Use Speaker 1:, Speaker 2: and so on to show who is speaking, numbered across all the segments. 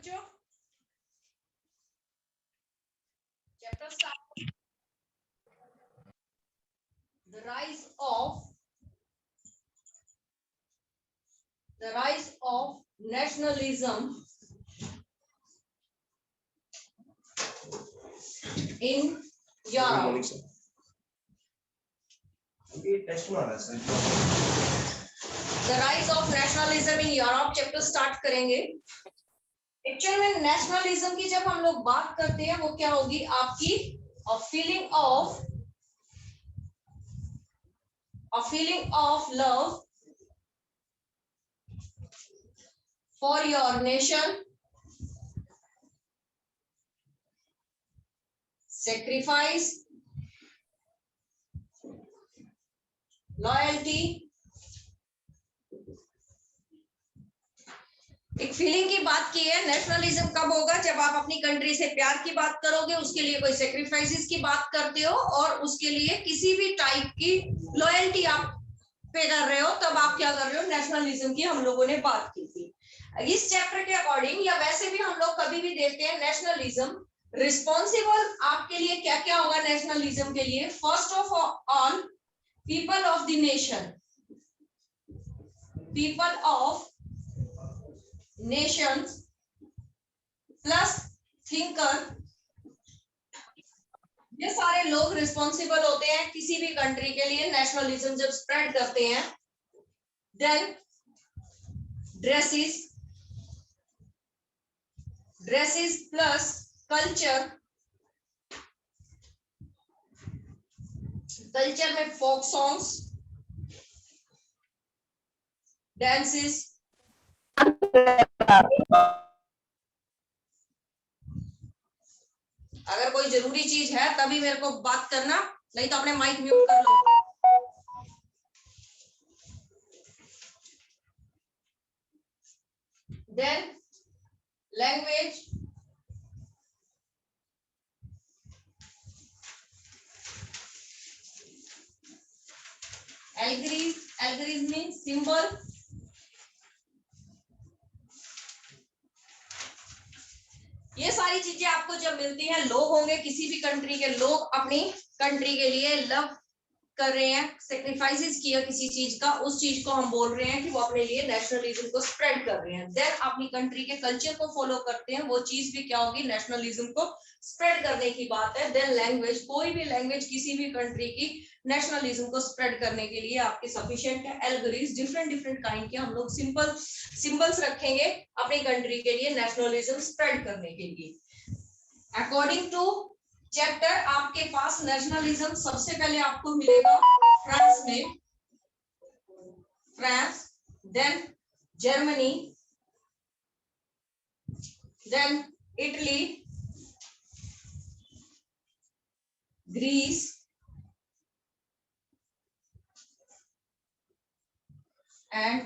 Speaker 1: बच्चों, chapter start. The rise of nationalism in Europe. The rise of nationalism in Europe chapter start करेंगे। Actual में nationalism की जब हम लोग बात करते हैं वो क्या होगी, आपकी a feeling of love for your nation, sacrifice, loyalty। एक फीलिंग की बात की है। नेशनलिज्म कब होगा, जब आप अपनी कंट्री से प्यार की बात करोगे, उसके लिए कोई सेक्रीफाइसेस की बात करते हो और उसके लिए किसी भी टाइप की लॉयल्टी आप पे कर रहे हो, तब आप क्या कर रहे हो, नेशनलिज्म की हम लोगों ने बात की थी। इस चैप्टर के अकॉर्डिंग या वैसे भी हम लोग कभी भी देखते हैं नेशनलिज्म रिस्पॉन्सिबल आपके लिए क्या क्या होगा नेशनलिज्म के लिए। First of all, people of the nation, people of Nations plus thinker, ये सारे लोग रिस्पॉन्सिबल होते हैं किसी भी कंट्री के लिए नेशनलिज्म जब स्प्रेड करते हैं। देन ड्रेसेस प्लस कल्चर में फोक सॉन्ग्स, डांसेस। अगर कोई जरूरी चीज है तभी मेरे को बात करना, नहीं तो अपने माइक म्यूट कर लो। Then language, algorithm mean symbol, ये सारी चीजें आपको जब मिलती हैं, लोग होंगे किसी भी कंट्री के, लोग अपनी कंट्री के लिए लव कर रहे हैं, सेक्रीफाइसेस किया किसी चीज का, उस चीज को हम बोल रहे हैं कि वो अपने लिए नेशनलिज्म को स्प्रेड कर रहे हैं। देन अपनी कंट्री के कल्चर को फॉलो करते हैं, वो चीज भी क्या होगी, नेशनलिज्म को स्प्रेड करने की बात है। देन लैंग्वेज, कोई भी लैंग्वेज किसी भी कंट्री की नेशनलिज्म को स्प्रेड करने के लिए आपकी सफिशिएंट है। एल्गोरिथम, डिफरेंट काइंड के हम लोग सिंबल्स रखेंगे अपनी कंट्री के लिए नेशनलिज्म स्प्रेड करने के लिए। अकॉर्डिंग टू चैप्टर आपके पास नेशनलिज्म सबसे पहले आपको मिलेगा फ्रांस में, France, then Germany, then Italy, Greece, and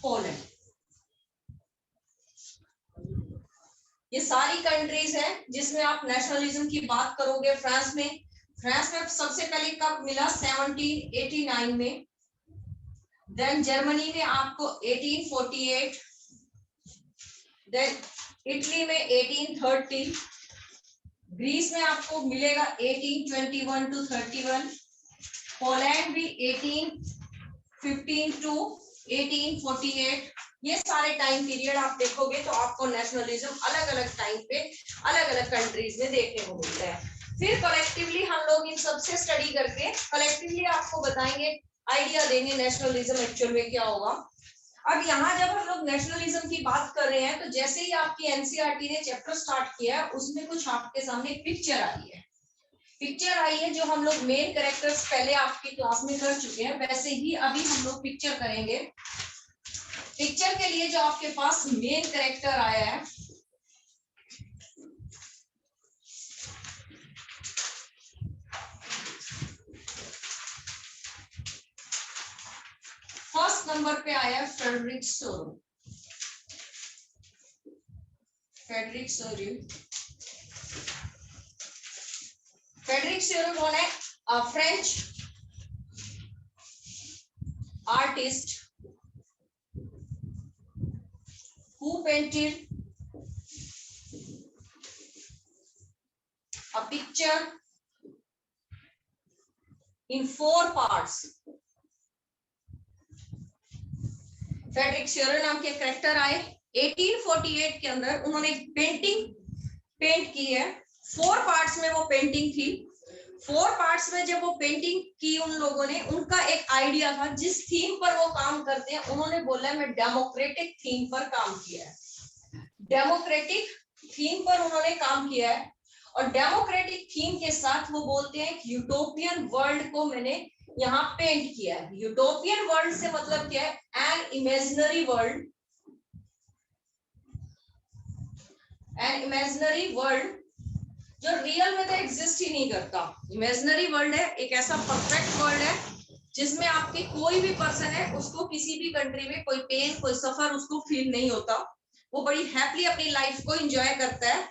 Speaker 1: Poland. ये सारी कंट्रीज हैं जिसमें आप नेशनलिज्म की बात करोगे। फ्रांस में सबसे पहले कब मिला, 1789 में। देन जर्मनी में आपको 1848, देन इटली में 1830, ग्रीस में आपको मिलेगा 1821 to 31, पोलैंड भी 1815 to 1848। ये सारे टाइम पीरियड आप देखोगे तो आपको नेशनलिज्म अलग अलग टाइम पे अलग अलग कंट्रीज में देखने को मिलता है। फिर कलेक्टिवली हम लोग इन सबसे स्टडी करके कलेक्टिवली आपको बताएंगे, आइडिया देंगे नेशनलिज्म एक्चुअल में क्या होगा। अब यहाँ जब हम लोग नेशनलिज्म की बात कर रहे हैं तो जैसे ही आपकी एनसीईआरटी ने चैप्टर स्टार्ट किया है, उसमें कुछ आपके सामने पिक्चर आई है जो हम लोग मेन कैरेक्टर्स पहले आपकी क्लास में कर चुके हैं, वैसे ही अभी हम लोग पिक्चर करेंगे। पिक्चर के लिए जो आपके पास मेन कैरेक्टर आया है, फर्स्ट नंबर पे आया है फ्रेडरिक सोरू। फ्रेडरिक सोरू कौन है, French artist who painted a picture in 4 parts. Frederick Sorrieu नाम के कैरेक्टर आए 1848 के अंदर, उन्होंने एक पेंटिंग पेंट की है। 4 पार्ट्स में वो पेंटिंग थी। 4 पार्ट्स में जब वो पेंटिंग की उन लोगों ने, उनका एक आइडिया था जिस थीम पर वो काम करते हैं, उन्होंने बोला मैं डेमोक्रेटिक थीम पर काम किया है। डेमोक्रेटिक थीम पर उन्होंने काम किया है और डेमोक्रेटिक थीम के साथ वो बोलते हैं यूटोपियन वर्ल्ड को मैंने यहाँ पेंट किया है। यूटोपियन वर्ल्ड से मतलब क्या है? An imaginary world, an imaginary world जो रियल में तो एग्जिस्ट ही नहीं करता। इमेजिनरी वर्ल्ड है, एक ऐसा परफेक्ट वर्ल्ड है जिसमें आपके कोई भी पर्सन है उसको किसी भी कंट्री में कोई पेन कोई सफर उसको फील नहीं होता, वो बड़ी हैप्पीली अपनी लाइफ को एंजॉय करता है।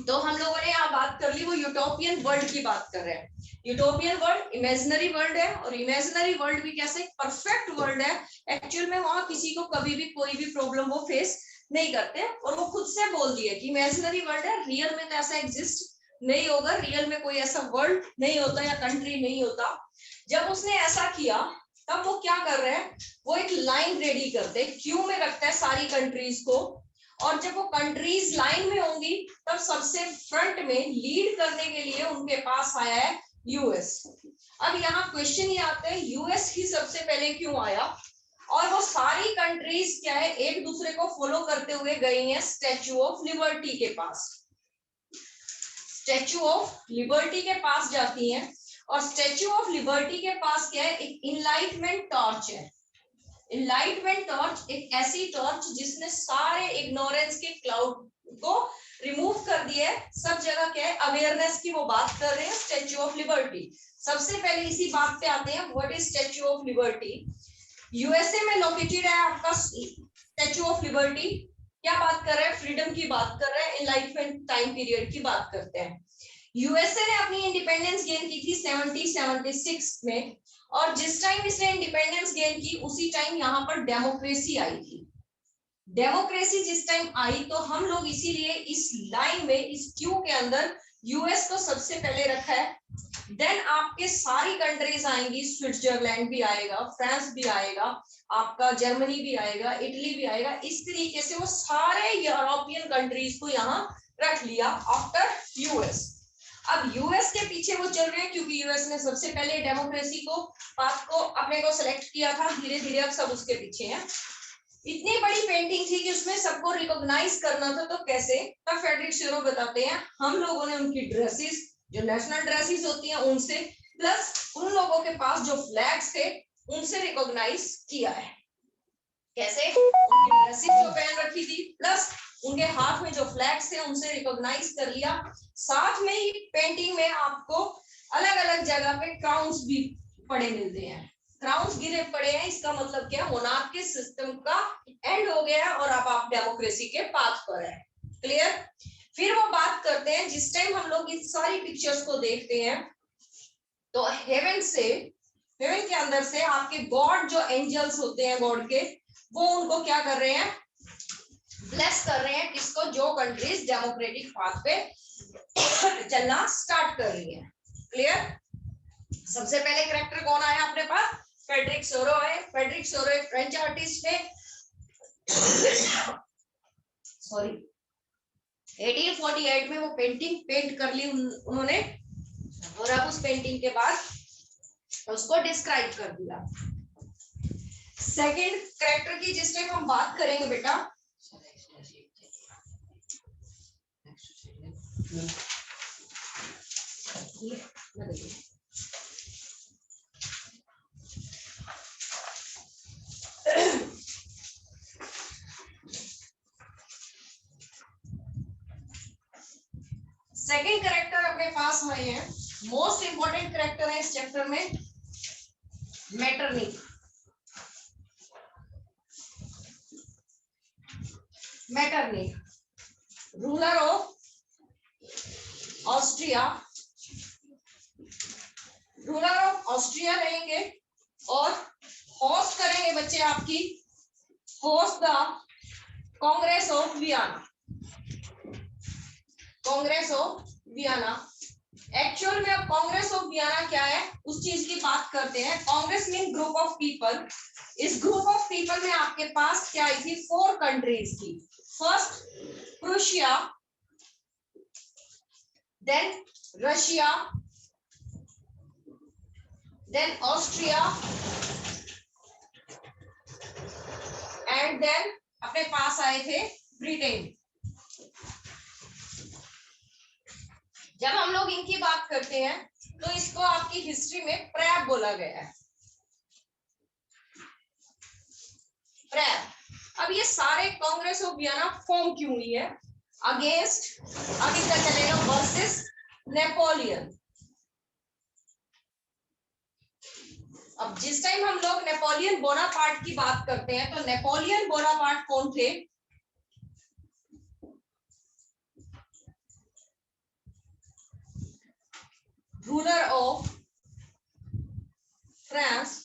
Speaker 1: तो हम लोगों ने यहाँ बात कर ली, वो यूटोपियन वर्ल्ड की बात कर रहे हैं। यूटोपियन वर्ल्ड इमेजिनरी वर्ल्ड है और इमेजिनरी वर्ल्ड भी कैसे परफेक्ट वर्ल्ड है। एक्चुअल में वहां किसी को कभी भी कोई भी प्रॉब्लम वो फेस नहीं करते और वो खुद से बोल दिए कि इमेजिनरी वर्ल्ड है, रियल में तो ऐसा एग्जिस्ट नहीं होगा, रियल में कोई ऐसा वर्ल्ड नहीं होता या कंट्री नहीं होता। जब उसने ऐसा किया तब वो क्या कर रहे हैं, वो एक लाइन रेडी करते हैं, क्यू में रखता है सारी कंट्रीज को, और जब वो कंट्रीज लाइन में होंगी तब सबसे फ्रंट में लीड करने के लिए उनके पास आया है यूएस। अब यहाँ क्वेश्चन ये आता है यूएस ही सबसे पहले क्यों आया, और वो सारी कंट्रीज क्या है एक दूसरे को फॉलो करते हुए गई हैं स्टैच्यू ऑफ लिबर्टी के पास। स्टैच्यू ऑफ लिबर्टी के पास जाती हैं और स्टैच्यू ऑफ लिबर्टी के पास क्या है, एक इनलाइटमेंट टॉर्च है। इनलाइटमेंट टॉर्च एक ऐसी टॉर्च जिसने सारे इग्नोरेंस के क्लाउड को रिमूव कर दिया है। सब जगह क्या है अवेयरनेस की वो बात कर रहे हैं स्टैच्यू ऑफ लिबर्टी। सबसे पहले इसी बात पे आते हैं, what is statue of liberty. USA में लोकेटेड है आपका स्टैच्यू ऑफ लिबर्टी। क्या बात कर रहे हैं, फ्रीडम की बात कर रहे हैं, एनलाइटमेंट टाइम पीरियड की बात करते हैं। यूएसए ने अपनी इंडिपेंडेंस गेन की थी 1776 में, और जिस टाइम इसने इंडिपेंडेंस गेन की उसी टाइम यहाँ पर डेमोक्रेसी आई थी। डेमोक्रेसी जिस टाइम आई तो हम लोग इसीलिए इस लाइन में इस क्यू के अंदर यूएस को सबसे पहले रखा है। देन आपके सारी कंट्रीज आएंगी, स्विट्जरलैंड भी आएगा, फ्रांस भी आएगा, आपका जर्मनी भी आएगा, इटली भी आएगा। इस तरीके से वो सारे यूरोपियन कंट्रीज को यहाँ रख लिया आफ्टर यूएस। अब यूएस के पीछे वो चल रहे हैं क्योंकि यूएस ने सबसे पहले डेमोक्रेसी को पाथ को अपने को सिलेक्ट किया था। धीरे धीरे अब सब उसके पीछे हैं। इतनी बड़ी पेंटिंग थी कि उसमें सबको रिकॉग्नाइज करना था, तो कैसे, तब फ्रेडरिक श्योरो बताते हैं हम लोगों ने उनकी ड्रेसेस जो नेशनल ड्रेसेस होती हैं उनसे, प्लस उन लोगों के पास जो फ्लैग्स थे उनसे रिकॉग्नाइज किया है। कैसे, उनकी ड्रेसेस जो पहन रखी थी प्लस उनके हाथ में जो फ्लैग्स थे उनसे रिकॉग्नाइज कर लिया। साथ में ही पेंटिंग में आपको अलग अलग जगह पे क्राउन्स भी पड़े मिलते हैं। क्राउन्स गिरे पड़े हैं, इसका मतलब क्या, मोनार्क के सिस्टम का एंड हो गया है और अब आप डेमोक्रेसी के पाथ पर है। क्लियर। फिर वो बात करते हैं, जिस टाइम हम लोग इस सारी पिक्चर्स को देखते हैं तो हेवन के अंदर से आपके गॉड जो एंजल्स होते हैं गॉड के, वो उनको क्या कर रहे हैं, ब्लेस कर रहे हैं। किसको, जो कंट्रीज डेमोक्रेटिक पाथ पे चलना स्टार्ट कर रही है। क्लियर। सबसे पहले कैरेक्टर कौन आया अपने पास, फ्रेडरिक श्योरो है। फ्रेडरिक श्योरो एक फ्रेंच आर्टिस्ट है। सॉरी 1848 में वो पेंटिंग पेंट कर ली उन्होंने, और अब उस पेंटिंग के बाद उसको डिस्क्राइब कर दिया। सेकंड कैरेक्टर की जिस टाइम हम बात करेंगे बेटा, सेकंड कैरेक्टर अपने पास आए हैं, मोस्ट इंपॉर्टेंट कैरेक्टर है इस चैप्टर में, Metternich. Metternich ruler of Austria, ruler of Austria रहेंगे और होस्ट करेंगे बच्चे आपकी, host the Congress of Vienna. Congress of Vienna. Actual में अब कांग्रेस ऑफ वियना क्या है उस चीज की बात करते हैं। Congress mean group of people. इस ग्रुप ऑफ पीपल में आपके पास क्या आई थी, 4 कंट्रीज थी। First Prussia, then Russia, then Austria and then अपने पास आए थे ब्रिटेन। जब हम लोग इनकी बात करते हैं तो इसको आपकी हिस्ट्री में प्रैब बोला गया है। प्रैब। अब ये सारे कांग्रेस ऑफ वियना फॉर्म क्यों हुई है, अगेंस्ट, अभी तक चलेगा, वर्सेस नेपोलियन। अब जिस टाइम हम लोग नेपोलियन बोनापार्ट की बात करते हैं तो नेपोलियन बोनापार्ट कौन थे, रूलर ऑफ फ्रांस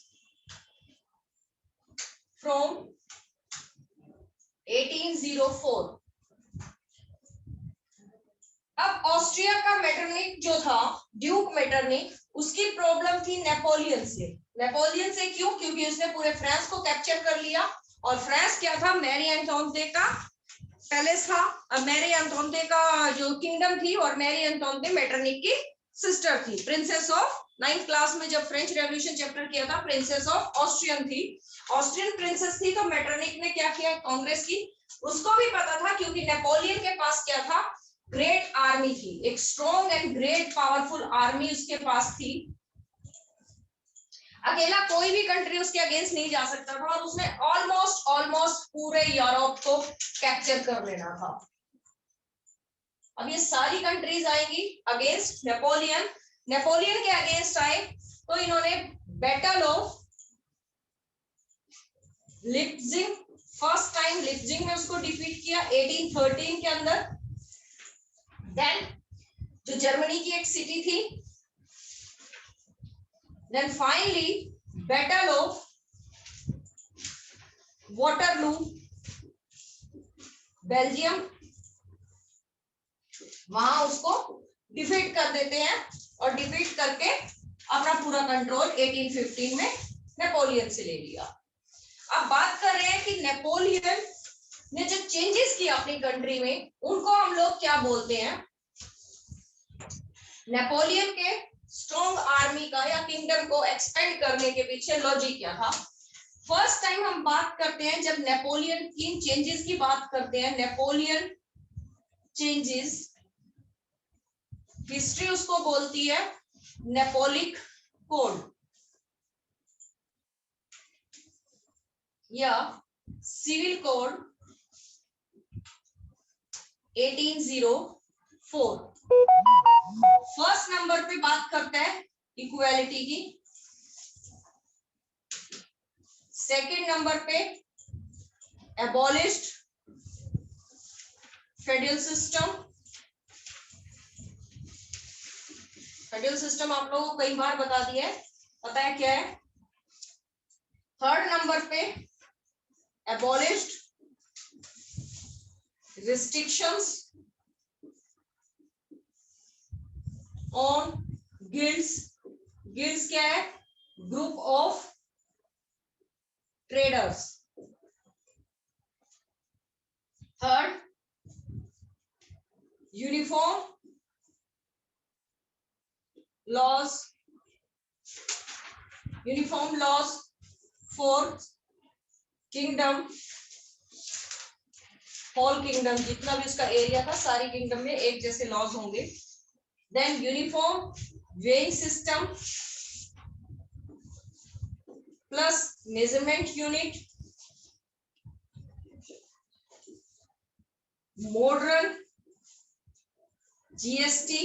Speaker 1: फ्रॉम 1804। अब ऑस्ट्रिया का मेटरनिक जो था, ड्यूक मेटरनिक, उसकी प्रॉब्लम थी नेपोलियन से। नेपोलियन से क्यों, क्योंकि उसने पूरे फ्रांस को कैप्चर कर लिया। और फ्रांस क्या था, मैरी एंटोनते का पैलेस था, मैरी एंटोनते का जो किंगडम थी, और मैरी एंटोनते मेटरनिक की सिस्टर थी, प्रिंसेस ऑफ, 9th क्लास में जब फ्रेंच रेवोल्यूशन चैप्टर किया था, प्रिंसेस ऑफ ऑस्ट्रियन थी, ऑस्ट्रियन प्रिंसेस थी। तो मेटरनिक ने क्या किया, कांग्रेस की। उसको भी पता था क्योंकि नेपोलियन के पास क्या था, ग्रेट आर्मी थी, एक strong and great powerful army उसके पास थी। अकेला कोई भी कंट्री उसके अगेंस्ट नहीं जा सकता था, और उसने ऑलमोस्ट पूरे यूरोप को कैप्चर कर लेना था। अब ये सारी कंट्रीज आएंगी अगेंस्ट नेपोलियन। नेपोलियन के अगेंस्ट आए तो इन्होंने बैटल ऑफ लिप्जिंग, फर्स्ट टाइम लिप्जिंग में उसको डिफीट किया 1813 के अंदर। देन जो जर्मनी की एक सिटी थी, then finally battle of Waterloo, Belgium, वहां उसको डिफीट कर देते हैं, और डिफीट करके अपना पूरा कंट्रोल 1815 में नेपोलियन से ले लिया। अब बात कर रहे हैं कि नेपोलियन ने जो चेंजेस किया अपनी कंट्री में, उनको हम लोग क्या बोलते हैं। नेपोलियन के स्ट्रॉन्ग आर्मी का या किंगडम को एक्सपेंड करने के पीछे लॉजिक क्या था। फर्स्ट टाइम हम बात करते हैं जब नेपोलियन की चेंजेस की बात करते हैं, नेपोलियन चेंजेस, हिस्ट्री उसको बोलती है नेपोलिक कोड या सिविल कोड 1804। फर्स्ट नंबर पे बात करते हैं इक्वालिटी की, सेकंड नंबर पे abolished federal system. Federal system आप लोगों को कई बार बता दिया है, पता है क्या है। थर्ड नंबर पे abolished restrictions on guilds। guilds क्या है, group of traders. Third uniform laws, uniform laws for kingdom, whole kingdom, जितना भी उसका एरिया था सारी किंगडम में एक जैसे लॉज होंगे। Then uniform weighing system plus measurement unit, modern GST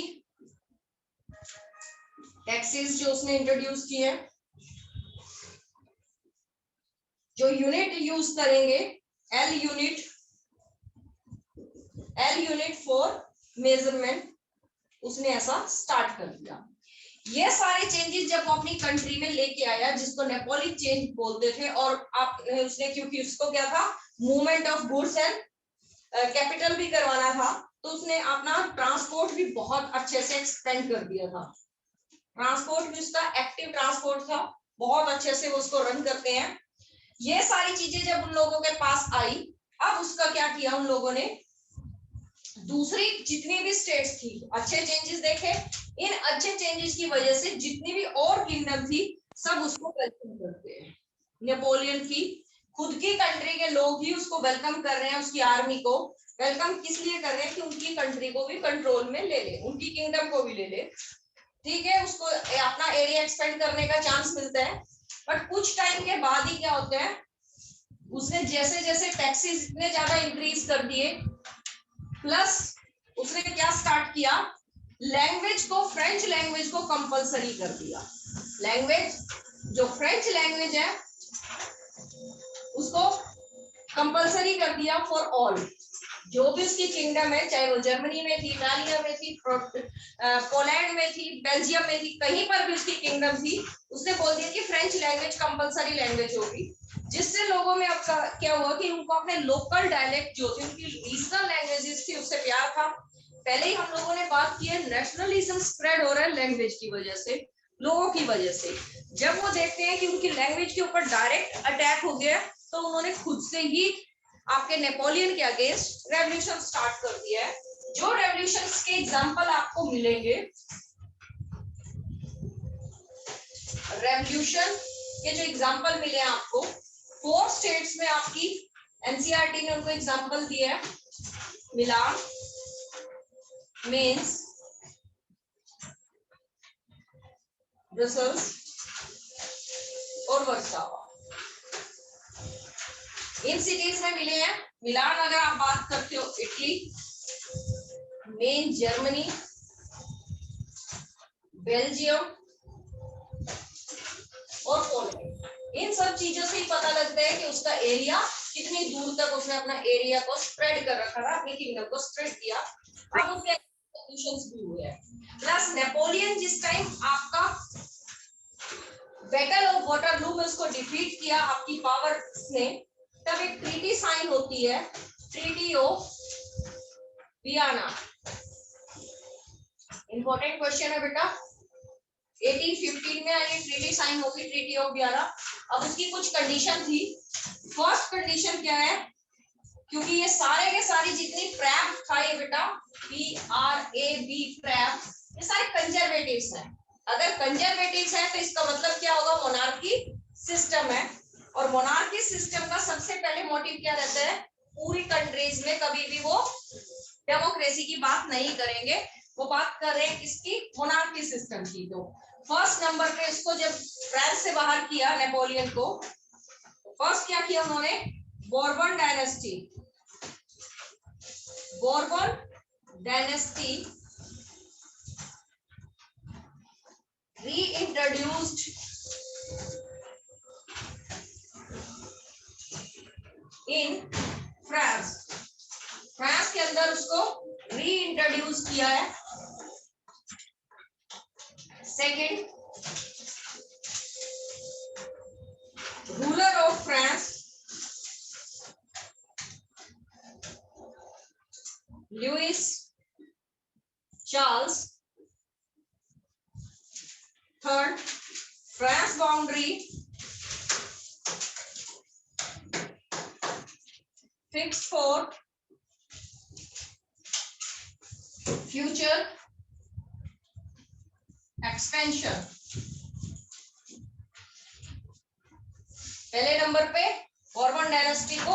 Speaker 1: taxes जो उसने इंट्रोड्यूस किए, जो यूनिट यूज करेंगे एल यूनिट फॉर मेजरमेंट, उसने ऐसा स्टार्ट कर दिया। ये सारे चेंजेस जब वो अपनी कंट्री में लेके आया, जिसको नेपोलिक चेंज बोलते थे, और आप उसने, क्योंकि उसको क्या था, movement of goods and capital भी करवाना था, तो उसने अपना ट्रांसपोर्ट भी बहुत अच्छे से एक्सपेंड कर दिया था। ट्रांसपोर्ट भी उसका एक्टिव ट्रांसपोर्ट था, बहुत अच्छे से वो उसको रन करते हैं। ये सारी चीजें जब उन लोगों के पास आई, अब उसका क्या किया उन लोगों ने, दूसरी जितनी भी स्टेट्स थी अच्छे चेंजेस देखे, इन अच्छे चेंजेस की वजह से जितनी भी और किंगडम थी सब उसको वेलकम करते हैं। नेपोलियन की खुद की कंट्री के लोग ही उसको वेलकम कर रहे हैं, उसकी आर्मी को वेलकम किस लिए कर रहे हैं कि उनकी कंट्री को भी कंट्रोल में ले ले, उनकी किंगडम को भी ले ले, ठीक है, उसको अपना एरिया एक्सपेंड करने का चांस मिलता है। बट कुछ टाइम के बाद ही क्या होता है, उसने जैसे जैसे टैक्सेस इतने ज्यादा इंक्रीज कर दिए, प्लस उसने क्या स्टार्ट किया, लैंग्वेज को, फ्रेंच लैंग्वेज को कंपलसरी कर दिया। लैंग्वेज जो फ्रेंच लैंग्वेज है उसको कंपलसरी कर दिया फॉर ऑल, जो भी उसकी किंगडम है, चाहे वो जर्मनी में थी, इटालिया में थी, पोलैंड में थी, बेल्जियम में थी, कहीं पर भी उसकी किंगडम थी, उसने बोल दिया कि फ्रेंच लैंग्वेज कंपलसरी लैंग्वेज होगी। जिससे लोगों में अब क्या हुआ कि उनको अपने लोकल डायलेक्ट जो थे, उनकी रीजनल लैंग्वेजेस थी, उससे प्यार था। पहले ही हम लोगों ने बात की है, नेशनलिज्म स्प्रेड हो रहा है लैंग्वेज की वजह से, लोगों की वजह से। जब वो देखते हैं कि उनकी लैंग्वेज के ऊपर डायरेक्ट अटैक हो गया, तो उन्होंने खुद से ही आपके नेपोलियन के अगेंस्ट रेवोल्यूशन स्टार्ट कर दिया है। जो रेवोल्यूशंस के एग्जांपल आपको मिलेंगे, रेवोल्यूशन के जो एग्जांपल मिले आपको 4 स्टेट्स में, आपकी एनसीईआरटी ने उनको एग्जांपल दिया है, मिलान, मेंस, ब्रसेल्स और वर्सोवा। इन सिटीज में मिले हैं। मिलान अगर आप बात करते हो इटली, मेन जर्मनी, बेल्जियम और पोलैंड। इन सब चीजों से ही पता लगता है कि उसका एरिया कितनी दूर तक उसने अपना एरिया को स्प्रेड कर रखा था, अपनी किंगडम को स्प्रेड किया। अब उसके एक्सपेक्टेशंस भी हुए हैं। प्लस नेपोलियन जिस टाइम आपका बैटल ऑफ वाटरलू में उसको डिफीट किया आपकी पावर ने, तब एक ट्रीटी साइन होती है, treaty of Vienna. Important question है बेटा, 1815 में ये ट्रीटी साइन होगी, ट्रीटी ऑफ वियना। अब उसकी कुछ कंडीशन थी। फर्स्ट कंडीशन क्या है, क्योंकि ये सारे के सारी जितनी प्रैप था ये बेटा, PRAB प्रैप, ये सारे कंजर्वेटिव्स हैं। अगर कंजर्वेटिव्स है तो इसका मतलब क्या होगा, मोनार्की सिस्टम है। और मोनार्की सिस्टम का सबसे पहले मोटिव क्या रहता है, पूरी कंट्रीज में कभी भी वो डेमोक्रेसी की बात नहीं करेंगे, वो बात कर रहे हैं किसकी, मोनार्की सिस्टम की। तो फर्स्ट नंबर पे इसको जब फ्रांस से बाहर किया नेपोलियन को, फर्स्ट क्या किया उन्होंने, Bourbon dynasty, Bourbon dynasty reintroduced in France. France के अंदर उसको रीइंट्रोड्यूस किया है। Second, ruler of France Louis Charles. Third, France boundary fix for future expansion. पहले नंबर पे बोर्बन डायनेस्टी को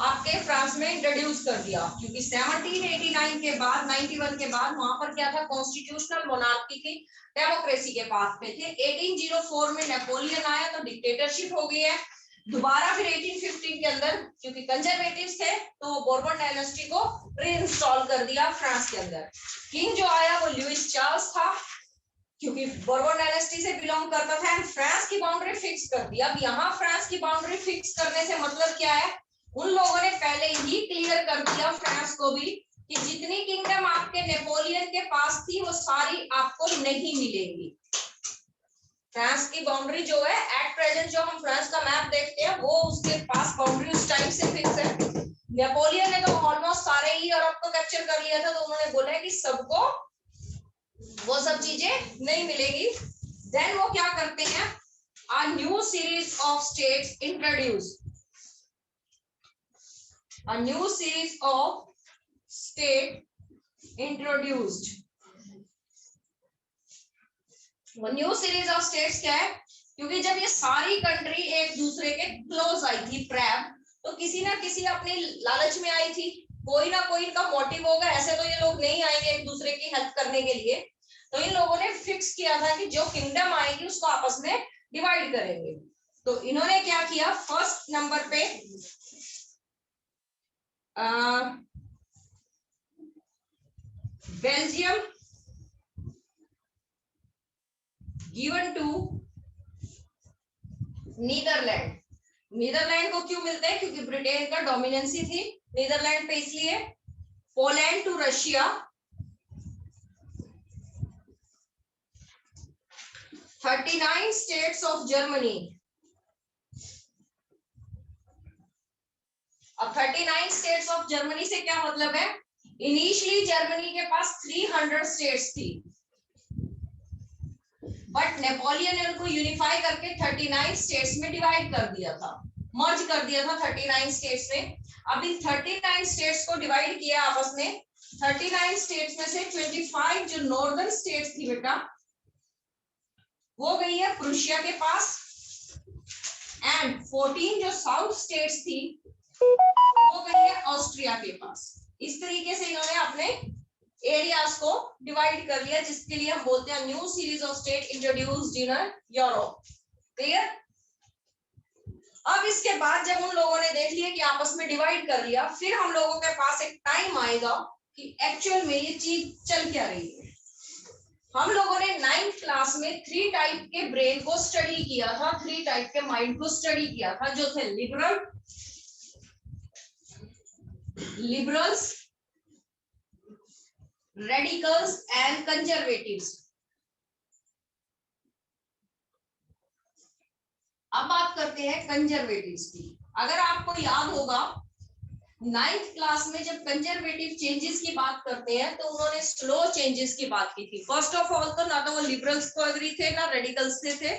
Speaker 1: आपके फ्रांस में इंट्रोड्यूस कर दिया, क्योंकि 1789 के बाद, 91 के बाद वहां पर क्या था, कॉन्स्टिट्यूशनल मोनार्की की डेमोक्रेसी के पास में थे। 1804 में नेपोलियन आया तो डिक्टेटरशिप हो गई है। दोबारा फिर 1815 के अंदर क्योंकि कंजर्वेटिव्स थे तो बोर्बन डायनेस्टी को रीइंस्टॉल कर दिया फ्रांस के अंदर। किंग जो आया वो लुइस चार्ल्स था, क्योंकि बोर्बन डायनेस्टी से बिलोंग करता था, एंड फ्रांस की बाउंड्री फिक्स कर दिया। अब यहाँ फ्रांस की बाउंड्री फिक्स करने से मतलब क्या है, उन लोगों ने पहले ही क्लियर कर दिया फ्रांस को भी कि जितनी किंगडम आपके नेपोलियन के पास थी वो सारी आपको नहीं मिलेंगी। फ्रांस की बाउंड्री जो है एट प्रेजेंट, जो हम फ्रांस का मैप देखते हैं वो उसके पास बाउंड्री उस टाइम से फिक्स है। नेपोलियन ने तो ऑलमोस्ट सारे ही यूरोप को कैप्चर कर लिया था, तो उन्होंने बोला है कि सबको वो सब चीजें नहीं मिलेगी। देन वो क्या करते हैं, a new series of states introduced, a new series of state introduced। वो न्यू सीरीज ऑफ स्टेट्स क्या है, क्योंकि जब ये सारी कंट्री एक दूसरे के क्लोज आई थी ट्रैप, तो किसी ना किसी अपनी लालच में आई थी, कोई ना कोई इनका मोटिव होगा, ऐसे तो ये लोग नहीं आएंगे एक दूसरे की हेल्प करने के लिए। तो इन लोगों ने फिक्स किया था कि जो किंगडम आएगी उसको आपस में डिवाइड करेंगे। तो इन्होंने क्या किया, फर्स्ट नंबर पे Belgium given to Netherland. Netherland को क्यों मिलते हैं, क्योंकि ब्रिटेन का डोमिनेंसी थी नीदरलैंड पे, इसलिए। Poland to Russia, 39 states of Germany. अब 39 स्टेट्स ऑफ जर्मनी से क्या मतलब है, इनिशियली जर्मनी के पास 300 स्टेट्स थी, बट नेपोलियन ने उनको यूनिफाई करके 39 स्टेट्स में डिवाइड कर दिया था, मर्ज कर दिया था 39 स्टेट्स में। अब इन 39 स्टेट्स को डिवाइड किया आपस में। 39 स्टेट्स में से 25 जो नॉर्दर्न स्टेट्स थी बेटा, वो गई है प्रूशिया के पास, एंड 14 जो साउथ स्टेट्स थी वो गई है ऑस्ट्रिया के पास। इस तरीके से इन्होंने अपने एरियाज को डिवाइड कर लिया, जिसके लिए हम बोलते हैं new series of state introduced in Europe. Clear. अब इसके बाद जब उन लोगों ने देख लिया कि आपस में डिवाइड कर लिया, फिर हम लोगों के पास एक टाइम आएगा कि एक्चुअल में ये चीज चल क्या रही है। हम लोगों ने 9th क्लास में 3 टाइप के ब्रेन को स्टडी किया था, 3 टाइप के माइंड को स्टडी किया था, जो थे लिबरल्स, रेडिकल्स एंड कंजर्वेटिव्स। अब बात करते हैं कंजर्वेटिव्स की। अगर आपको याद होगा 9th क्लास में जब कंजर्वेटिव चेंजेस की बात करते हैं तो उन्होंने स्लो चेंजेस की बात की थी। फर्स्ट ऑफ ऑल तो ना तो वो लिबरल्स को एग्री थे ना रेडिकल्स से थे,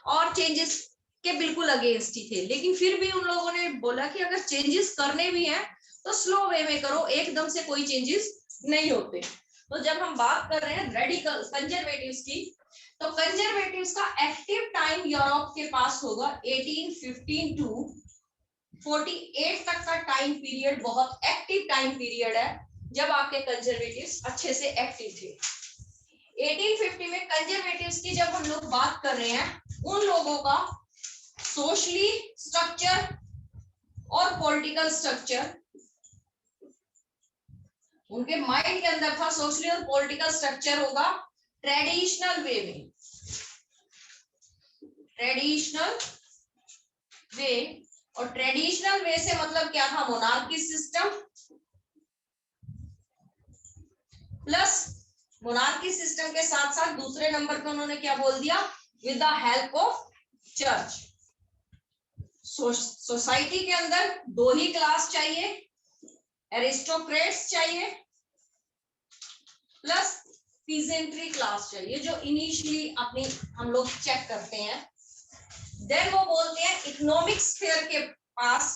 Speaker 1: और चेंजेस के बिल्कुल अगेंस्ट ही थे। लेकिन फिर भी उन लोगों ने बोला कि अगर चेंजेस करने भी हैं तो स्लो वे में करो, एकदम से कोई चेंजेस नहीं होते। तो जब हम बात कर रहे हैं रेडिकल कंजर्वेटिव्स की, तो कंजर्वेटिव्स का एक्टिव टाइम यूरोप के पास होगा 1815 टू 48 तक का टाइम पीरियड बहुत एक्टिव टाइम पीरियड है, जब आपके कंजर्वेटिव्स अच्छे से एक्टिव थे। 1850 में कंजर्वेटिव्स की जब हम लोग बात कर रहे हैं, उन लोगों का सोशली स्ट्रक्चर और पॉलिटिकल स्ट्रक्चर उनके माइंड के अंदर था। सोशली और पॉलिटिकल स्ट्रक्चर होगा ट्रेडिशनल वे में, ट्रेडिशनल वे। और ट्रेडिशनल वे से मतलब क्या था, monarchy system plus monarchy system के साथ साथ दूसरे नंबर पे उन्होंने क्या बोल दिया, with the help of church. Society के अंदर 2 ही क्लास चाहिए, एरिस्टोक्रेट्स चाहिए प्लस पीजेंट्री क्लास चाहिए, जो इनिशियली अपनी हम लोग चेक करते हैं। देन वो बोलते हैं इकोनॉमिक स्फीयर के पास।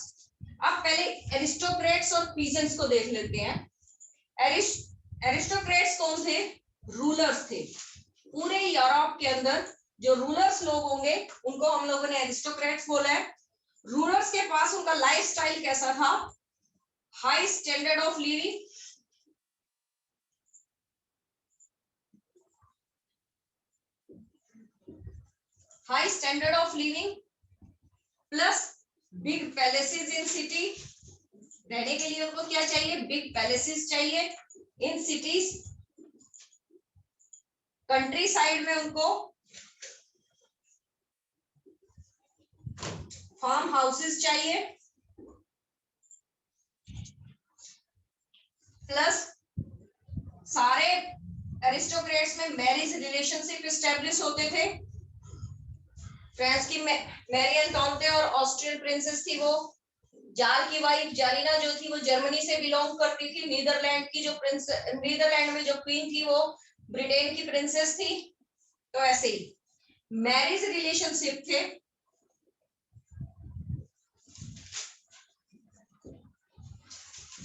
Speaker 1: अब पहले एरिस्टोक्रेट्स और पीजेंट्स को देख लेते हैं। एरिस्टोक्रेट्स कौन थे, रूलर्स थे। पूरे यूरोप के अंदर जो रूलर्स लोग होंगे उनको हम लोगों ने एरिस्टोक्रेट्स बोला है। रूलर्स के पास उनका लाइफस्टाइल कैसा था, high standard of living, high standard of living plus big palaces in city. रहने के लिए उनको क्या चाहिए, बिग पैलेसेस चाहिए इन सिटीज। कंट्री साइड में उनको फार्म हाउसेस चाहिए प्लस सारे एरिस्टोक्रेट्स में मैरिज रिलेशनशिप एस्टेब्लिश होते थे। फ्रांस की मैरी एंटोनेट और ऑस्ट्रियन प्रिंसेस थी वो, जाल की वाइफ जारीना जो थी वो जर्मनी से बिलोंग करती थी। नीदरलैंड की जो नीदरलैंड में जो क्वीन थी वो ब्रिटेन की प्रिंसेस थी। तो ऐसे ही मैरिज रिलेशनशिप थे।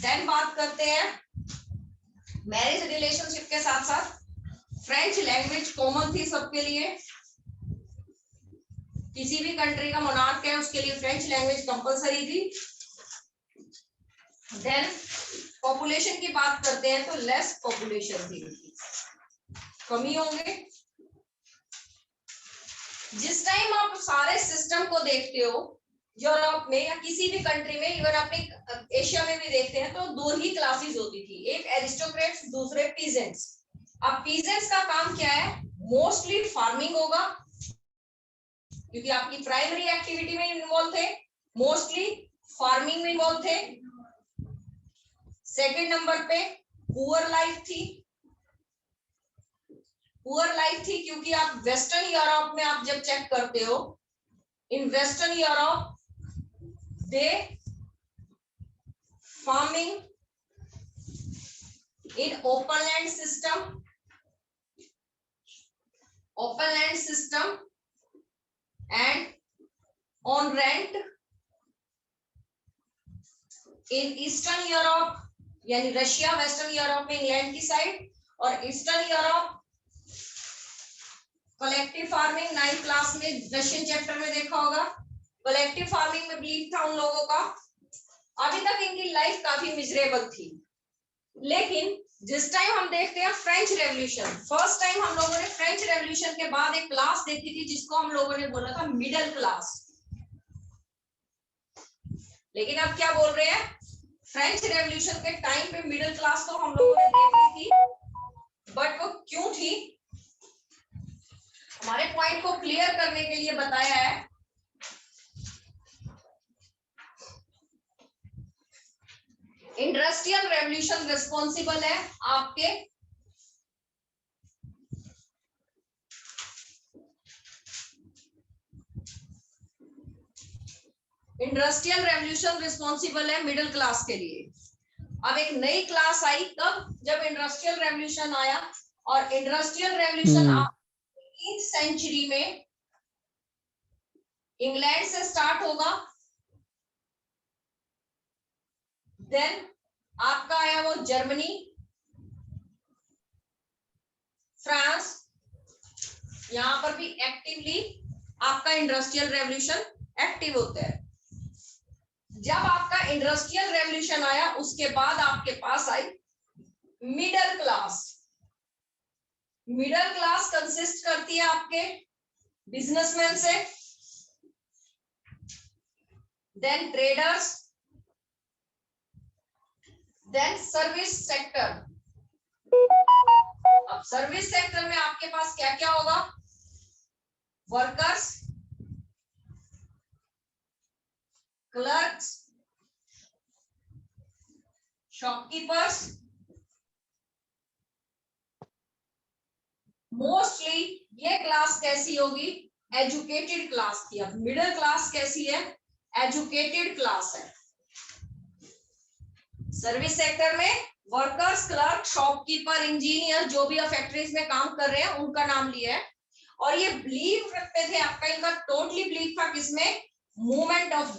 Speaker 1: देन बात करते हैं मैरिज रिलेशनशिप के साथ साथ फ्रेंच लैंग्वेज कॉमन थी सबके लिए। किसी भी कंट्री का मोनार्क है उसके लिए फ्रेंच लैंग्वेज कंपलसरी थी। देन पॉपुलेशन की बात करते हैं तो लेस पॉपुलेशन थी, कमी होंगे। जिस टाइम आप सारे सिस्टम को देखते हो यूरोप में या किसी भी कंट्री में, इवन अपने एशिया में भी देखते हैं, तो दो ही क्लासेस होती थी, एक एरिस्टोक्रेट्स, दूसरे पीजेंट्स। अब पीजेंट्स का काम क्या है? मोस्टली फार्मिंग होगा क्योंकि आपकी प्राइमरी एक्टिविटी में इन्वॉल्व थे, मोस्टली फार्मिंग में इन्वॉल्व थे। सेकंड नंबर पे पुअर लाइफ थी। पुअर लाइफ थी क्योंकि आप वेस्टर्न यूरोप में आप जब चेक करते हो, in western Europe they farming in open land system and on rent। in eastern Europe यानी रशिया, वेस्टर्न यूरोप में इंग्लैंड की साइड, और eastern Europe collective farming 9th class में रशियन चैप्टर में देखा होगा। कलेक्टिव फार्मिंग में बिलीव था उन लोगों का। अभी तक इनकी लाइफ काफी मिजरेबल थी, लेकिन जिस टाइम हम देखते हैं फ्रेंच रेवोल्यूशन, फर्स्ट टाइम हम लोगों ने फ्रेंच रेवोल्यूशन के बाद एक क्लास देखी थी जिसको हम लोगों ने बोला था मिडिल क्लास। लेकिन अब क्या बोल रहे हैं? फ्रेंच रेवोल्यूशन के टाइम पे मिडिल क्लास तो हम लोगों ने देखी थी, बट वो क्यों थी? हमारे पॉइंट को क्लियर करने के लिए बताया है। इंडस्ट्रियल रेवोल्यूशन रिस्पॉन्सिबल है आपके इंडस्ट्रियल रेवोल्यूशन रिस्पॉन्सिबल है मिडिल क्लास के लिए। अब एक नई क्लास आई कब? जब इंडस्ट्रियल रेवोल्यूशन आया, और इंडस्ट्रियल रेवोल्यूशन 18th सेंचुरी में इंग्लैंड से स्टार्ट होगा। देन आपका आया वो जर्मनी, फ्रांस, यहां पर भी एक्टिवली आपका इंडस्ट्रियल रेवोल्यूशन एक्टिव होता है। जब आपका इंडस्ट्रियल रेवोल्यूशन आया उसके बाद आपके पास आई middle class. Middle class consist करती है आपके बिजनेसमैन से, then traders, then service sector. अब सर्विस सेक्टर में आपके पास क्या क्या होगा? Workers, clerks, shopkeepers. मोस्टली ये क्लास कैसी होगी? एजुकेटेड क्लास की। अब मिडिल क्लास कैसी है? एजुकेटेड क्लास है। सर्विस सेक्टर में वर्कर्स, क्लर्क, शॉपकीपर, इंजीनियर, जो भी फैक्ट्रीज में काम कर रहे हैं उनका नाम लिया है। और ये बिलीव रखते थे, आपका इनका टोटली बिलीव था किसमें? Movement of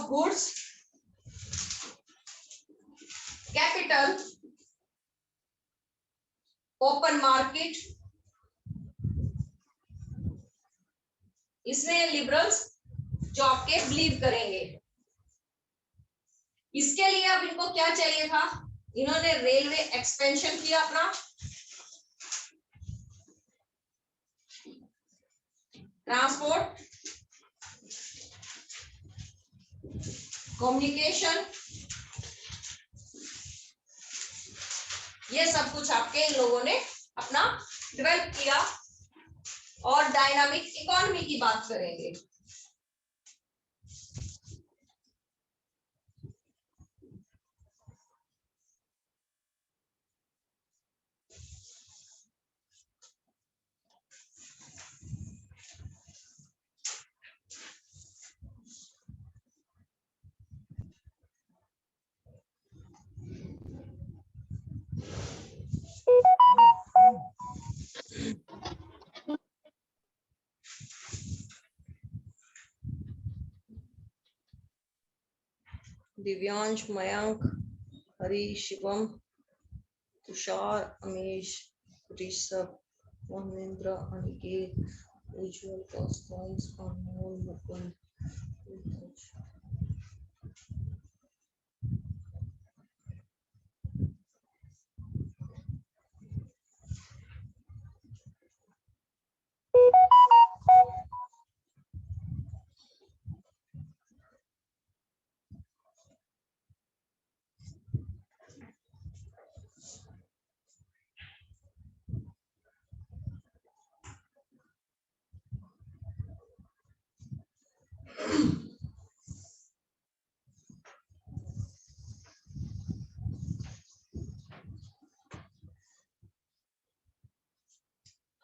Speaker 1: goods, capital, open market. इसमें लिबरल्स जो आपके बिलीव करेंगे। इसके लिए अब इनको क्या चाहिए था? इन्होंने रेलवे एक्सपेंशन किया अपना, ट्रांसपोर्ट, कम्युनिकेशन, ये सब कुछ आपके इन लोगों ने अपना डेवलप किया। और डायनामिक इकोनॉमी की बात करेंगे। दिव्यांश, मयंक, हरी, शिवम, तुषार, अमीश, ऋषभ, महेंद्र, अनिकेत, उज्जवल, कॉन्स्टेंस, अनमोल, मुकुंद।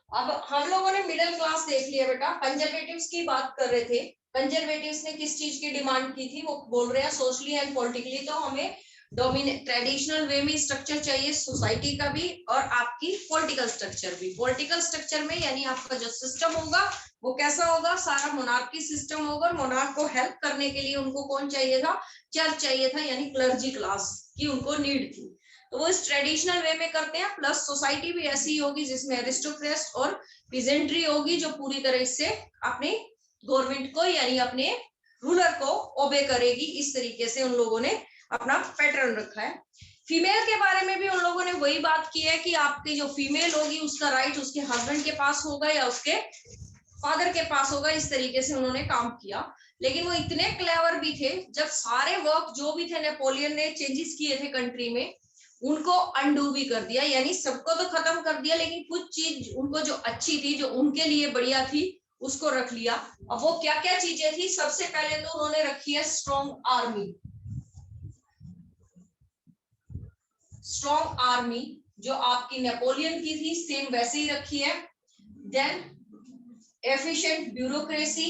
Speaker 1: अब हम लोगों ने मिडिल क्लास देख लिया बेटा, कंजर्वेटिव्स की बात कर रहे थे। कंजर्वेटिव्स ने किस चीज की डिमांड की थी, वो बोल रहे हैं सोशली एंड पॉलिटिकली। तो हमें डोमिनेट ट्रेडिशनल वे में स्ट्रक्चर चाहिए सोसाइटी का भी, और आपकी पॉलिटिकल स्ट्रक्चर भी। पॉलिटिकल स्ट्रक्चर में यानी आपका जो सिस्टम होगा वो कैसा होगा, सारा मोनार्की सिस्टम होगा। और मोनार्क को हेल्प करने के लिए उनको कौन चाहिए था, चर्च चाहिए था, यानी क्लर्जी क्लास की उनको नीड थी। तो वो इस ट्रेडिशनल वे में करते हैं। प्लस सोसाइटी भी ऐसी होगी जिसमें एरिस्टोक्रेट्स और पीजेंट्री होगी, जो पूरी तरह से अपने गवर्नमेंट को यानी अपने रूलर को ओबे करेगी। इस तरीके से उन लोगों ने अपना पैटर्न रखा है। फीमेल के बारे में भी उन लोगों ने वही बात की है कि आपकी जो फीमेल होगी उसका राइट उसके हस्बैंड के पास होगा या उसके फादर के पास होगा। इस तरीके से उन्होंने काम किया। लेकिन वो इतने क्लेवर भी थे, जब सारे वर्क जो भी थे नेपोलियन ने चेंजेस किए थे कंट्री में, उनको अनडू भी कर दिया, यानी सबको तो खत्म कर दिया, लेकिन कुछ चीज उनको जो अच्छी थी, जो उनके लिए बढ़िया थी, उसको रख लिया। अब वो क्या क्या चीजें थी, सबसे पहले तो उन्होंने रखी है स्ट्रॉन्ग आर्मी। स्ट्रॉन्ग आर्मी जो आपकी नेपोलियन की थी, सेम वैसे ही रखी है। देन एफिशिएंट ब्यूरोक्रेसी,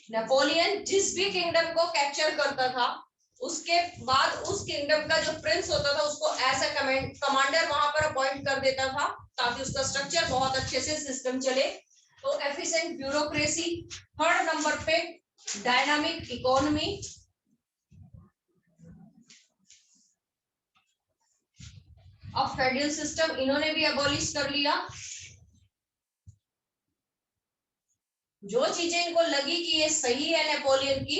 Speaker 1: नेपोलियन जिस भी किंगडम को कैप्चर करता था, उसके बाद उस किंगडम का जो प्रिंस होता था उसको एज अ कमांडर वहां पर अपॉइंट कर देता था, ताकि उसका स्ट्रक्चर बहुत अच्छे से सिस्टम चले। तो एफिशिएंट ब्यूरोक्रेसी। थर्ड नंबर पे डायनामिक इकोनॉमी। अब फेडरल सिस्टम इन्होंने भी अबॉलिश कर लिया। जो चीजें इनको लगी कि ये सही है नेपोलियन की,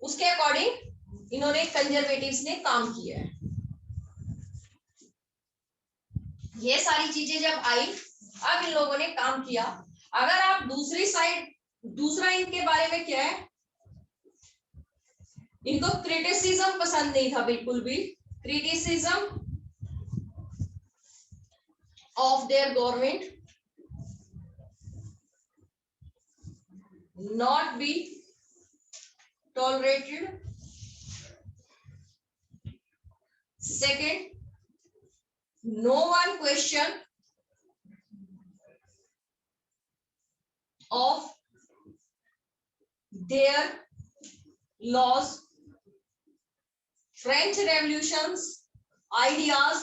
Speaker 1: उसके अकॉर्डिंग इन्होंने कंजर्वेटिव्स ने काम किया है। ये सारी चीजें जब आई, अब इन लोगों ने काम किया। अगर आप दूसरी साइड, दूसरा इनके बारे में क्या है, इनको क्रिटिसिज्म पसंद नहीं था बिल्कुल भी। Criticism of their government not be tolerated. Second, no one question of their laws. French revolutions, ideas,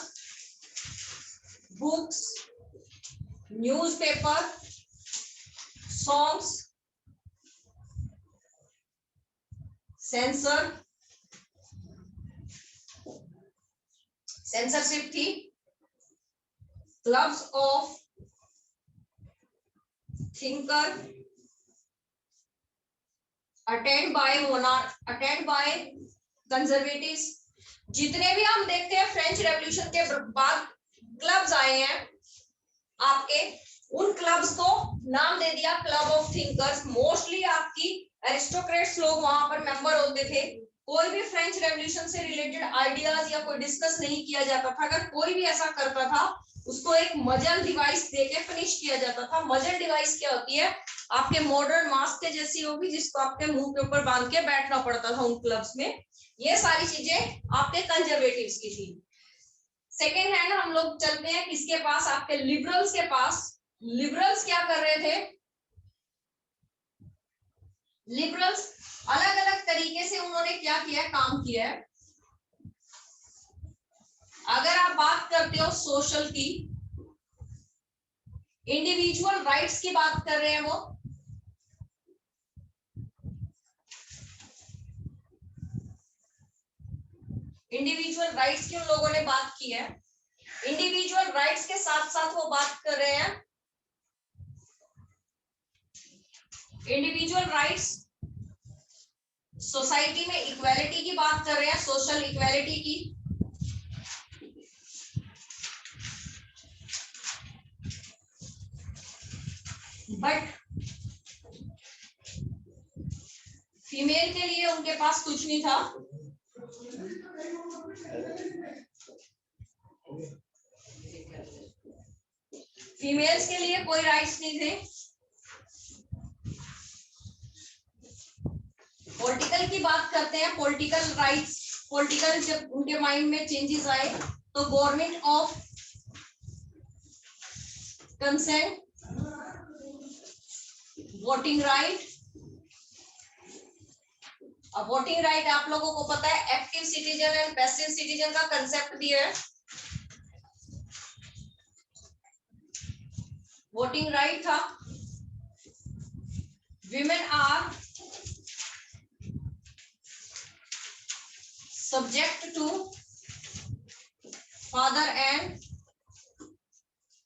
Speaker 1: books, newspaper, songs, censorship थी, clubs of thinker, attend by conservatives। जितने भी हम देखते हैं फ्रेंच रेवोल्यूशन के बाद क्लब्स आए हैं आपके, उन क्लब्स को नाम दे दिया क्लब ऑफ थिंकर्स। मोस्टली आपकी एरिस्टोक्रेट्स लोग वहां पर मेंबर होते थे। कोई भी फ्रेंच रेवोल्यूशन से रिलेटेड आइडियाज या कोई डिस्कस नहीं किया जाता था। अगर कोई भी ऐसा करता था, उसको एक मजल डिवाइस देके फिनिश किया जाता था। मजल डिवाइस क्या होती है, आपके मॉडर्न मास्क के जैसी होगी, जिसको आपके मुंह के ऊपर बांध के बैठना पड़ता था उन क्लब्स में। ये सारी चीजें आपके कंजर्वेटिव्स की थी। सेकेंड हैंड हम लोग चलते हैं किसके पास, आपके लिबरल्स के पास। लिबरल्स क्या कर रहे थे, लिबरल्स अलग अलग तरीके से उन्होंने क्या किया, काम किया है। अगर आप बात करते हो सोशल की, इंडिविजुअल राइट्स की बात कर रहे हैं वो। इंडिविजुअल राइट्स की उन लोगों ने बात की है। इंडिविजुअल राइट्स के साथ साथ वो बात कर रहे हैं इंडिविजुअल राइट्स, सोसाइटी में इक्वालिटी की बात कर रहे हैं, सोशल इक्वालिटी की। बट फीमेल के लिए उनके पास कुछ नहीं था। फीमेल्स के लिए कोई राइट्स नहीं थे। पॉलिटिकल की बात करते हैं, पॉलिटिकल राइट्स। पॉलिटिकल जब उनके माइंड में चेंजेस आए तो government of consent, voting right. अब वोटिंग राइट आप लोगों को पता है, active citizen and passive citizen का कंसेप्ट दिया है। वोटिंग राइट था। Women are subject to father and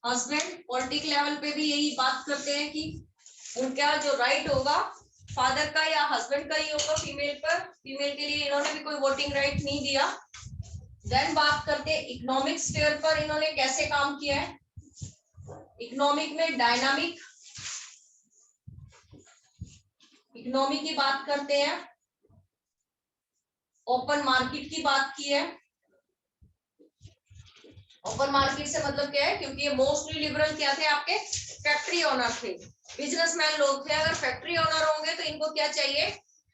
Speaker 1: husband. Political level पे भी यही बात करते हैं कि उनका जो राइट होगा फादर का या हस्बैंड का ही होगा फीमेल पर। फीमेल के लिए इन्होंने भी कोई वोटिंग राइट नहीं दिया। देन बात करते हैं इकोनॉमिक स्फीयर पर इन्होंने कैसे काम किया है। इकोनॉमिक में डायनामिक इकोनॉमी की बात करते हैं, ओपन मार्केट की बात की है। ओपन मार्केट से मतलब क्या है, क्योंकि ये मोस्टली लिबरल क्या थे, आपके फैक्ट्री ओनर थे, बिजनेसमैन लोग थे। अगर फैक्ट्री ओनर होंगे तो इनको क्या चाहिए,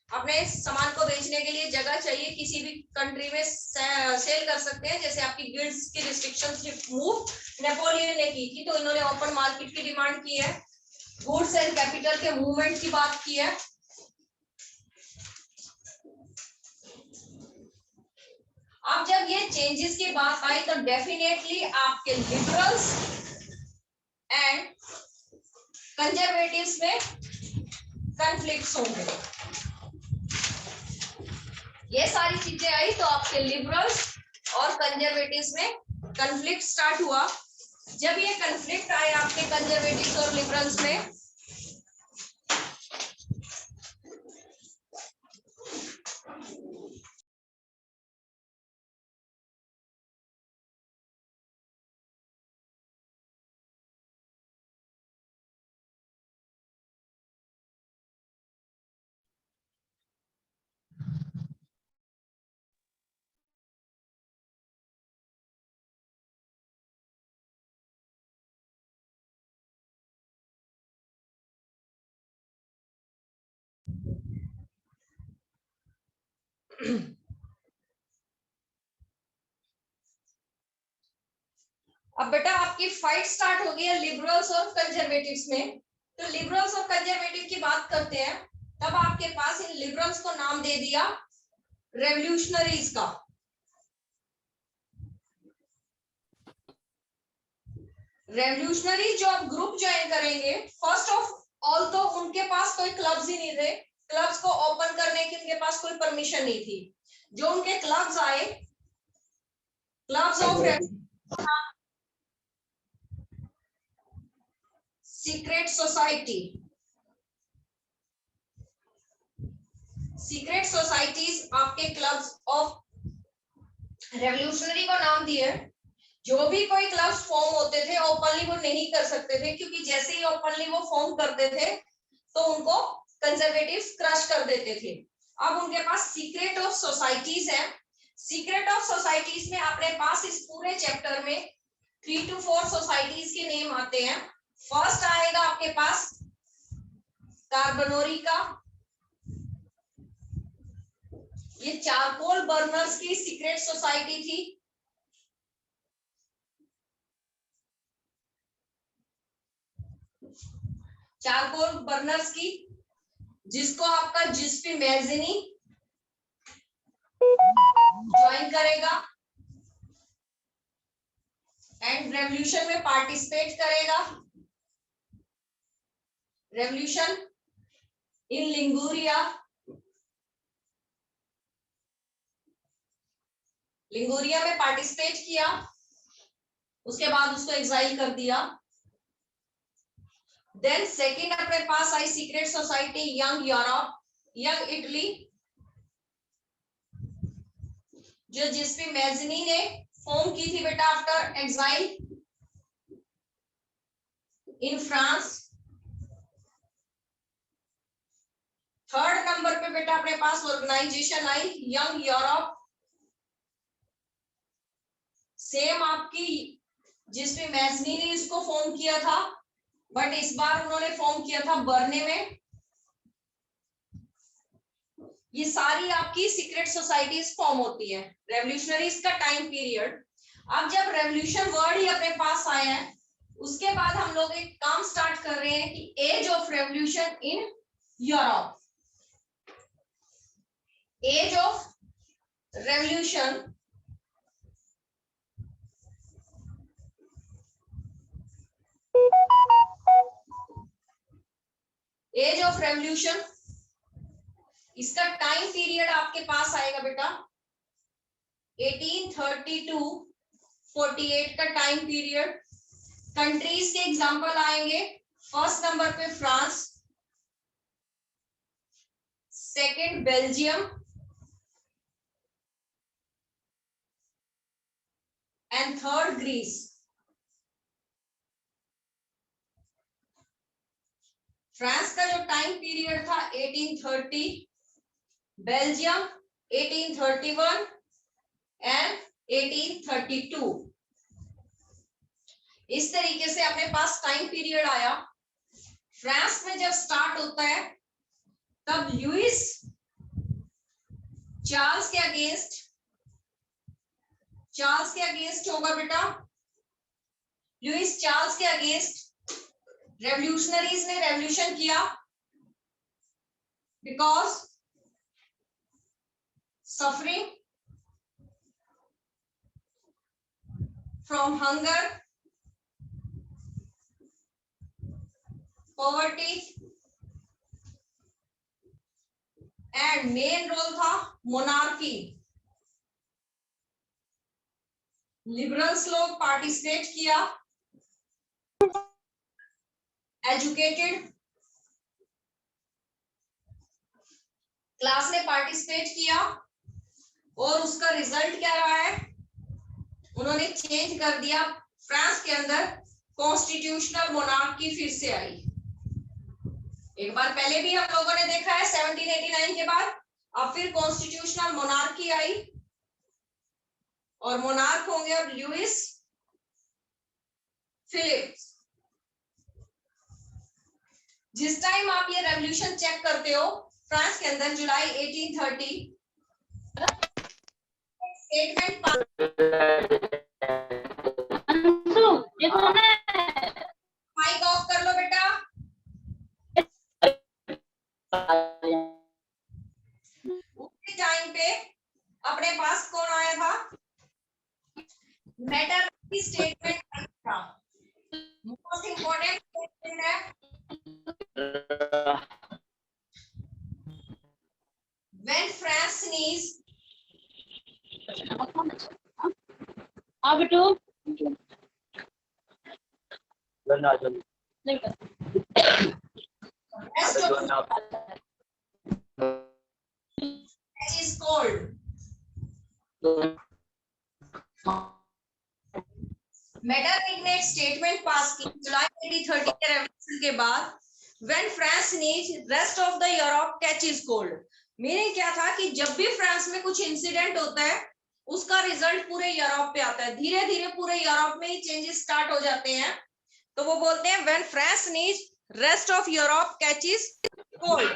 Speaker 1: अपने सामान को बेचने के लिए जगह चाहिए, किसी भी कंट्री में सेल कर सकते हैं। जैसे आपकी गिल्ड्स की रिस्ट्रिक्शंस रिमूव नेपोलियन ने की थी, तो इन्होंने ओपन मार्केट की डिमांड की है। गुड्स एंड कैपिटल के मूवमेंट की बात की है। अब जब ये चेंजेस की बात आई तो डेफिनेटली आपके लिबरल्स एंड कंजर्वेटिव्स में कॉन्फ्लिक्ट्स होंगे। ये सारी चीजें आई तो आपके लिबरल्स और कंजर्वेटिव्स में कॉन्फ्लिक्ट स्टार्ट हुआ। जब ये कॉन्फ्लिक्ट आए आपके कंजर्वेटिव्स और लिबरल्स में, अब बेटा आपकी फाइट स्टार्ट हो गई है लिबरल्स और कंजर्वेटिव्स में। तो लिबरल्स और कंजर्वेटिव की बात करते हैं, तब आपके पास इन लिबरल्स को नाम दे दिया रेवोल्यूशनरीज का। रेवोल्यूशनरी जो आप ग्रुप ज्वाइन करेंगे, फर्स्ट ऑफ ऑल तो उनके पास कोई क्लब्स ही नहीं थे, क्लब्स को ओपन करने की उनके पास कोई परमिशन नहीं थी। जो उनके क्लब्स आए, clubs of secret society, secret societies आपके क्लब्स ऑफ रेवोल्यूशनरी को नाम दिए। जो भी कोई क्लब्स फॉर्म होते थे ओपनली वो नहीं कर सकते थे, क्योंकि जैसे ही ओपनली वो फॉर्म करते थे तो उनको कंजर्वेटिव्स क्रश कर देते थे। अब उनके पास सीक्रेट ऑफ सोसाइटीज है। सीक्रेट ऑफ सोसाइटीज में अपने पास इस पूरे चैप्टर में 3 to 4 सोसाइटीज के नेम आते हैं। फर्स्ट आएगा आपके पास कार्बोनरी का, ये चारकोल बर्नर्स की सीक्रेट सोसाइटी थी। चारकोल बर्नर्स की, जिसको आपका जिस्पी मैगजीनी ज्वाइन करेगा एंड रेवोल्यूशन में पार्टिसिपेट करेगा। रेवोल्यूशन इन लिंगुरिया, लिंगुरिया में पार्टिसिपेट किया, उसके बाद उसको एग्जाइल कर दिया। देन सेकंड अपने पास आई secret society young Europe, young Italy, जो जिसपे मैजनी ने फॉर्म की थी बेटा after exile in France. Third number पे बेटा अपने पास ऑर्गेनाइजेशन आई यंग यूरोप, सेम आपकी जिसपे मैजनी ने इसको फॉर्म किया था, बट इस बार उन्होंने फॉर्म किया था बर्ने में। ये सारी आपकी सीक्रेट सोसाइटीज फॉर्म होती है रेवोल्यूशनरीज का टाइम पीरियड। अब जब रेवोल्यूशन वर्ड ही अपने पास आया है, उसके बाद हम लोग एक काम स्टार्ट कर रहे हैं कि age of revolution in Europe, age of revolution age of revolution, इसका टाइम पीरियड आपके पास आएगा बेटा 1832 48 का टाइम पीरियड। कंट्रीज के एग्जांपल आएंगे, फर्स्ट नंबर पे France, second Belgium and third Greece. France का जो टाइम पीरियड था 1830, बेल्जियम 1831 एंड 1832। इस तरीके से अपने पास टाइम पीरियड आया। फ्रांस में जब स्टार्ट होता है तब लुइस चार्ल्स के अगेंस्ट होगा बेटा। लुइस चार्ल्स के अगेंस्ट रेवोल्यूशनरीज ने रेवोल्यूशन किया because suffering from hunger, poverty and main role था मोनार्की। लिबरल्स लोग पार्टिसिपेट किया, एजुकेटेड क्लास ने पार्टिसिपेट किया, और उसका रिजल्ट क्या रहा है, उन्होंने चेंज कर दिया। फ्रांस के अंदर कॉन्स्टिट्यूशनल मोनार्की फिर से आई। एक बार पहले भी हम लोगों ने देखा है 1789 के बाद, अब फिर कॉन्स्टिट्यूशनल मोनार्की आई, और मोनार्क होंगे अब लुइस फिलिप्स। जिस टाइम आप ये रेवोल्यूशन चेक करते हो फ्रांस के अंदर जुलाई 1830, स्टेटमेंट माइक ऑफ कर लो बेटा। उसी टाइम पे अपने पास कौन आया था, मेटरनिटी स्टेटमेंट था, मोस्ट इंपॉर्टेंट स्टेटमेंट है। When France sneeze,
Speaker 2: अब तो
Speaker 1: rest of is cold. Maternity ने एक स्टेटमेंट पास की जुलाई 1830 के रेवोल्यूशन के बाद, When France sneeze, rest of the Europe catches cold. Meaning क्या था कि जब भी फ्रांस में कुछ इंसिडेंट होता है उसका रिजल्ट पूरे यूरोप पे आता है, धीरे धीरे पूरे यूरोप में ही चेंजेस स्टार्ट हो जाते हैं। तो वो बोलते हैं when France sneeze, rest of Europe catches cold.